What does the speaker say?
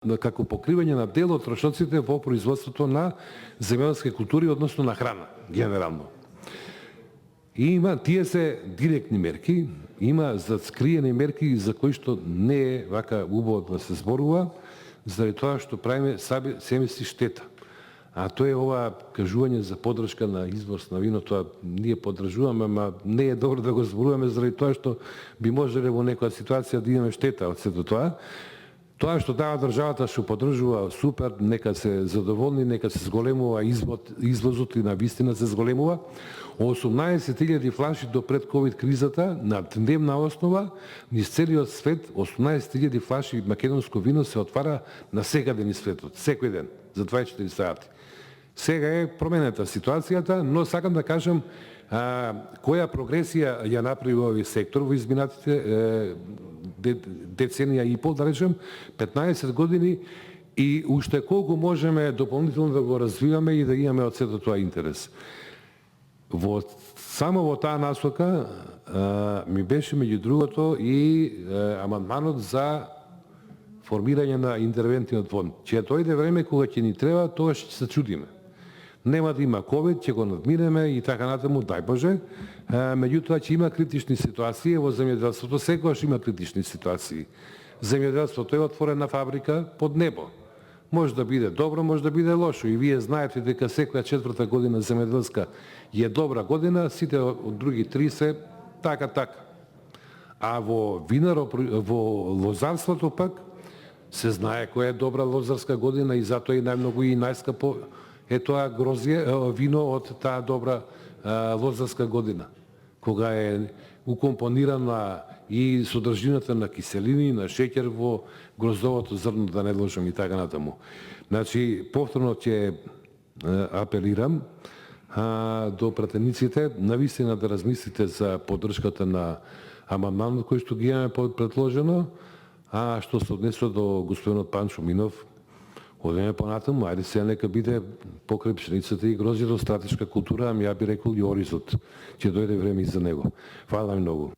како покривање на дел од трошоците во производството на земјоделски култури, односно на храна, генерално. И има, тие се директни мерки, има скриени мерки за кои што не е вака убаво да се зборува, заради тоа што правиме себе си штета. А тоа е ова кажување за поддршка на извоз на вино, тоа ние поддржуваме, ама не е добро да го зборуваме заради тоа што би можеле во некоја ситуација да имаме штета од сето тоа. Тоа што дава државата што поддржува супер, нека се задоволни, нека се зголемува извозот и на вистина се зголемува. 18.000 флаши до пред ковид кризата на дневна основа низ целиот свет, 18.000 флаши македонско вино се отвара на секаде низ светот, секој ден за 24 сати. Сега е променета ситуацијата, но сакам да кажам која прогресија ја направи овој сектор во изминатите деценија и пол, да речем, 15 години, и уште колку можеме дополнително да го развиваме и да имаме од сето тоа интерес. Само во таа насока ми беше меѓу другото и амандманот за формирање на интервентниот фонд. Ќе дојде време кога ќе ни треба, тоа ќе се чудиме. Нема да има ковид, ќе го надминеме и така натаму, дај Боже. Меѓутоа ќе има критични ситуации во земјоделството, секогаш има критични ситуации. Земјоделството е отворена фабрика под небо. Може да биде добро, може да биде лошо. И вие знаете дека секоја четврта година земјоделска е добра година, сите од други три се така. А во лозарството пак се знае која е добра лозарска година и затоа и најмногу и најскапо е тоа грозје, вино од таа добра лозарска година, кога е укомпонирана и содржината на киселини, на шеќер во гроздовото зрно, да не ложам и така натаму. Значи, повторно ќе апелирам до пратениците, навистина да размислите за поддршката на амандманот кој што ги имаме предложено, а што се однесува до господинот Панчо Минов, одеме понатаму, ајде сега нека биде покрај пшеницата и гроздјето стратешка култура, ами ја би рекол и оризот. Ќе дојде време и за него. Фала ми многу.